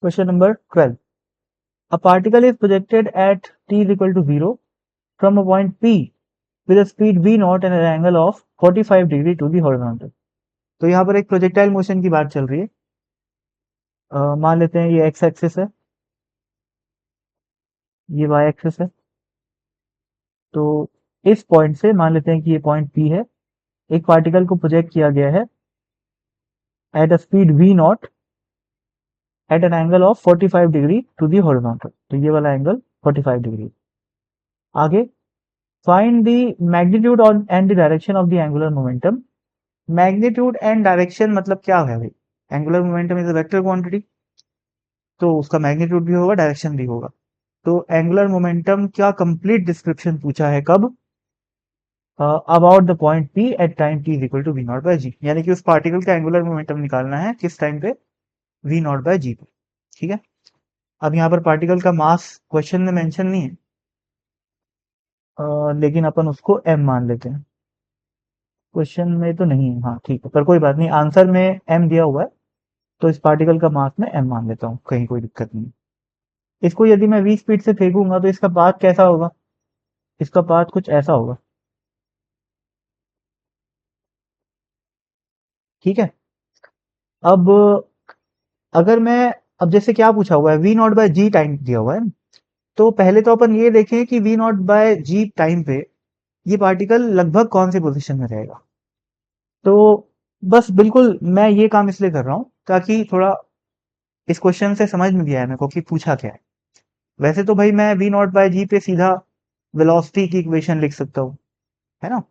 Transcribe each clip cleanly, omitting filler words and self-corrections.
Question number 12. A particle is projected at t is equal to 0 from a point P with a speed v naught and an angle of 45 degree to the horizontal. तो यहाँ पर एक projectile motion की बात चल रही है। मान लेते हैं ये एक्स एक्सिस है, ये वाई एक्सिस है। तो इस पॉइंट से मान लेते हैं कि ये पॉइंट पी है। एक पार्टिकल को प्रोजेक्ट किया गया है at a speed v naught at an angle of 45 degree to the horizontal. तो ये वाला एंगल 45 डिग्री। आगे find the magnitude and the direction of the angular momentum. Magnitude and direction मतलब क्या है भाई? Angular momentum is a vector quantity, तो उसका मैग्नीट्यूड भी होगा, डायरेक्शन भी होगा। तो एंगुलर मोमेंटम का कंप्लीट डिस्क्रिप्शन पूछा है कब? About the point P at time T is equal to V naught by G, यानी कि उस पार्टिकल का एंगुलर मोमेंटम निकालना है किस टाइम पे? वी नॉट बाय जी पे। ठीक है। अब यहाँ पर पार्टिकल का मास क्वेश्चन में मेंशन नहीं है, लेकिन अपन उसको m मान लेते हैं। क्वेश्चन में तो नहीं है, हाँ ठीक है, पर कोई बात नहीं, आंसर में m दिया हुआ है, तो इस पार्टिकल का मास में m मान लेता हूँ, कहीं कोई दिक्कत नहीं। इसको यदि मैं v स्पीड से फेंकूंगा तो इसका पाथ कैसा होगा? इसका पाथ कुछ ऐसा होगा। ठीक है। अब अगर मैं, अब जैसे क्या पूछा हुआ है, V naught by G time दिया हुआ है ना, तो पहले तो अपन ये देखें कि V naught by G time पे ये पार्टिकल लगभग कौन सी पोजीशन में रहेगा। तो बस बिल्कुल मैं ये काम इसलिए कर रहा हूं ताकि थोड़ा इस क्वेश्चन से समझ में भी आया मेरे को कि पूछा क्या है। वैसे तो भाई मैं वी नॉट बाय जी पे सीधा वेलोसिटी की इक्वेशन लिख सकता हूँ, है ना,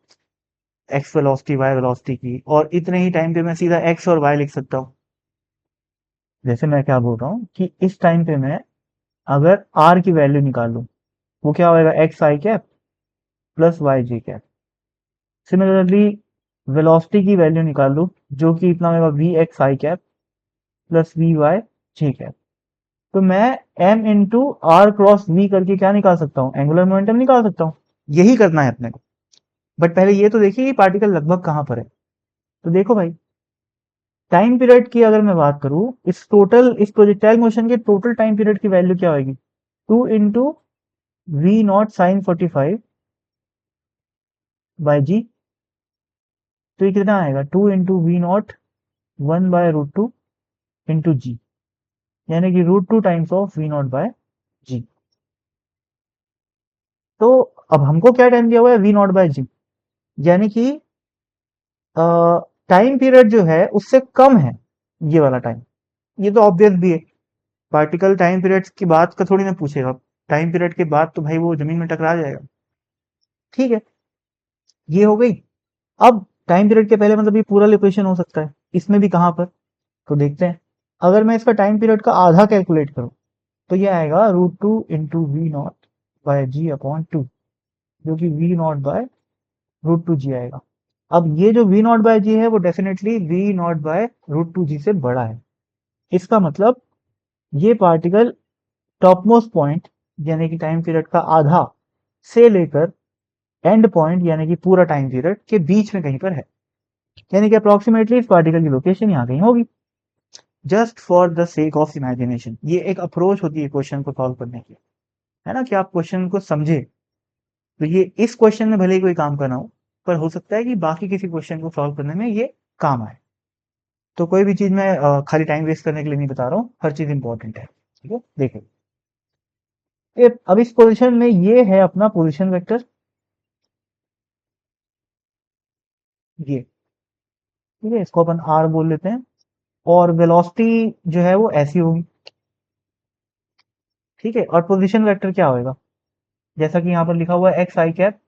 एक्स वेलोसिटी वाई वेलोसिटी की, और इतने ही टाइम पे मैं सीधा एक्स और वाई लिख सकता हूँ। जैसे मैं क्या बोल रहा हूँ कि इस टाइम पे मैं अगर आर की वैल्यू निकालूं, वो क्या होएगा? X I cap plus Y J cap. Similarly velocity की वैल्यू निकाल लूं, जो कि इतना होगा V X I cap plus V Y J cap. तो मैं m into R cross V करके क्या निकाल सकता हूँ? एंगुलर मोमेंटम निकाल सकता हूँ। यही करना है अपने को। बट पहले ये तो देखिए कि पार्टिकल लगभग कहां पर है। तो देखो भाई, टाइम पीरियड की अगर मैं बात करूं, इस प्रोजेक्टाइल मोशन के टोटल टाइम पीरियड की वैल्यू क्या होगी? 2 into V naught sine 45 by G. तो ये कितना आएगा? 2 into V naught 1/√2 into G, यानी कि √2 times of V naught by G. तो अब हमको क्या टाइम दिया हुआ है? वी नॉट बाय जी, यानी कि टाइम पीरियड जो है उससे कम है ये वाला टाइम। ये तो ऑब्वियस भी है, पार्टिकल टाइम पीरियड की बात का थोड़ी ना पूछेगा। टाइम पीरियड के बाद तो भाई वो जमीन में टकरा जाएगा। ठीक है, ये हो गई। अब टाइम पीरियड के पहले मतलब ये पूरा इक्वेशन हो सकता है, इसमें भी कहां पर? तो देखते हैं। अगर मैं इसका टाइम पीरियड का आधा कैलकुलेट करूं तो ये आएगा √2 into V naught by G upon 2, जो कि वी नॉट बाय √2 जी आएगा। अब ये जो वी नॉट बाय जी है वो डेफिनेटली वी नॉट बाय √2 जी से बड़ा है। इसका मतलब ये पार्टिकल टॉप मोस्ट पॉइंट यानी कि टाइम पीरियड का आधा से लेकर एंड पॉइंट यानी कि पूरा टाइम पीरियड के बीच में कहीं पर है, यानी कि अप्रोक्सीमेटली इस पार्टिकल की लोकेशन यहाँ कहीं होगी। Just for the sake of imagination, ये एक अप्रोच होती है क्वेश्चन को सॉल्व करने की, है ना, कि आप क्वेश्चन को समझे। तो ये इस क्वेश्चन में भले ही कोई काम करना हो, पर हो सकता है कि बाकी किसी क्वेश्चन को सॉल्व करने में ये काम आए। तो कोई भी चीज मैं खाली टाइम वेस्ट करने के लिए नहीं बता रहा हूँ, हर चीज इंपॉर्टेंट है। ठीक है, देखिए अब इस पोजीशन में ये है अपना पोजीशन वेक्टर, ये ठीक है, इसको अपन आर बोल लेते हैं। और वेलोसिटी जो है वो ऐसी होगी। ठीक है, और पोजीशन वेक्टर क्या होएगा? जैसा कि यहाँ पर लिखा हुआ है X I cap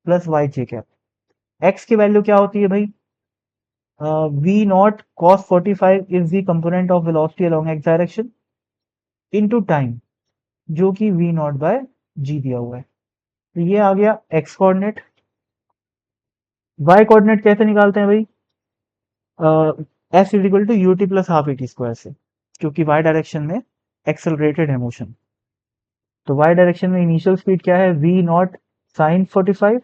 plus Y J cap. X की वैल्यू क्या होती है भाई? V naught cos 45 is the component of velocity along X direction into time, जो कि वी नॉट बाय जी दिया हुआ है। तो ये आ गया एक्स कोऑर्डिनेट। वाई कोऑर्डिनेट कैसे निकालते हैं भाई? S is equal to U T plus half A T square से, क्योंकि वाई डायरेक्शन में एक्सेलरेटेड है मोशन। तो वाई डायरेक्शन में इनिशियल स्पीड क्या है? V naught sine 45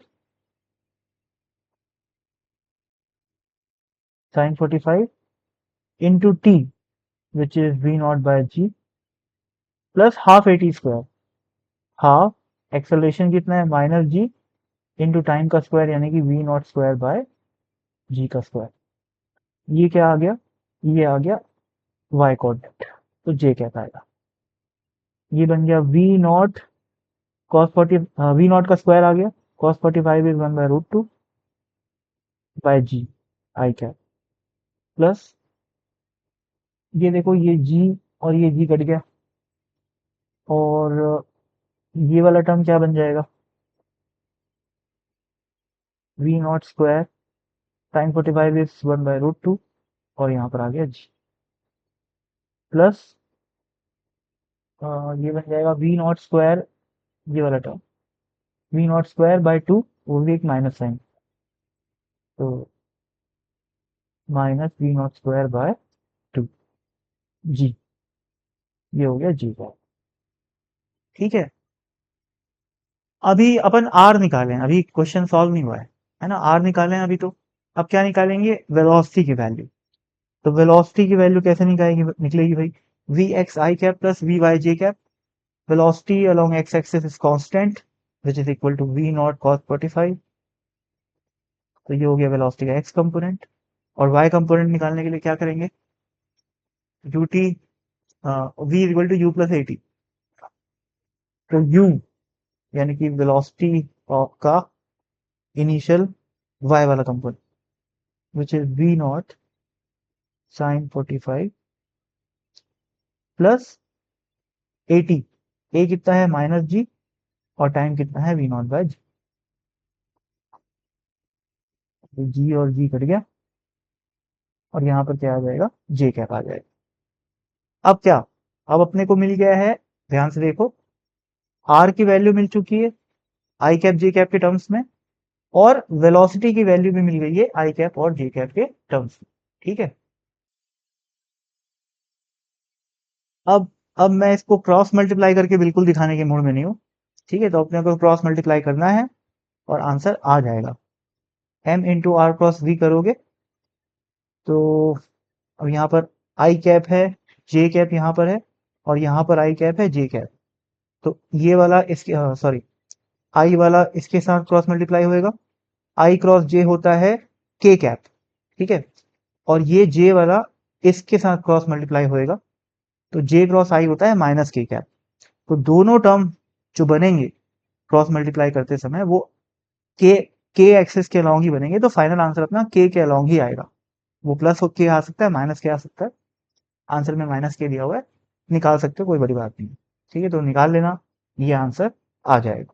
into T, which is V naught by G, plus half A T square, half acceleration कितना है माइनस जी इंटू टाइम का स्क्वायर यानी कि V naught square by G का square. ये क्या आ गया, ये आ गया वाई कोऑर्डिनेट, तो जे क्या आएगा, ये बन गया V naught cos 40, V naught का स्क्वायर आ गया cos 45 is 1/√2 by G I cap, plus ये देखो ये जी और ये जी कट गया, और ये वाला टर्म क्या बन जाएगा, V naught square time 45 is 1/√2 और यहाँ पर आ गया जी, प्लस ये बन जाएगा वी नॉट स्क्वायर, ये वाला term V naught square by 2, वो भी एक माइनस साइन, तो minus V naught square by 2 G, ये हो गया जी का। ठीक है, अभी अपन आर निकालें, अभी क्वेश्चन सॉल्व नहीं हुआ है ना, आर निकालें अभी तो। अब क्या निकालेंगे, वेलोसिटी की वैल्यू। तो वेलोसिटी की वैल्यू कैसे निकलेगी भाई, V X I cap plus V Y J cap, velocity along X axis is constant which is equal to V naught cos 45, तो ये हो गया वेलोसिटी का एक्स कंपोनेंट। और वाई कंपोनेंट निकालने के लिए क्या करेंगे, U T V equal to U plus A T, तो यू यानी कि वेलोसिटी का इनिशियल वाई वाला component which is V naught sine 45 plus A T, ए कितना है माइनस जी और टाइम कितना है वी नॉट बाय जी, जी और जी कट गया और यहाँ पर क्या आ जाएगा, जे कैप आ जाएगा। अब क्या, अब अपने को मिल गया है, ध्यान से देखो, आर की वैल्यू मिल चुकी है आई कैप जे कैप के टर्म्स में, और वेलोसिटी की वैल्यू भी मिल गई है आई कैप और जे कैप के टर्म्स में। ठीक है, अब मैं इसको क्रॉस मल्टीप्लाई करके बिल्कुल दिखाने के मूड में नहीं हूँ। ठीक है, तो अपने को क्रॉस मल्टीप्लाई करना है और आंसर आ जाएगा, M into R cross V करोगे तो अब यहाँ पर आई कैप है, जे कैप यहाँ पर है, और यहाँ पर आई कैप है जे कैप, तो ये वाला इसके सॉरी आई वाला इसके साथ क्रॉस मल्टीप्लाई होएगा, आई क्रॉस जे होता है के कैप, ठीक है, और ये जे वाला इसके साथ क्रॉस मल्टीप्लाई होएगा, तो जे क्रॉस आई होता है माइनस के कैप, तो दोनों टर्म जो बनेंगे क्रॉस मल्टीप्लाई करते समय वो के के एक्सिस के अलोंग ही बनेंगे, तो फाइनल आंसर अपना के अलोंग ही आएगा, वो प्लस के आ सकता है माइनस के आ सकता है, आंसर में माइनस के दिया हुआ है, निकाल सकते हो कोई बड़ी बात नहीं। ठीक है, तो निकाल लेना, ये आंसर आ जाएगा।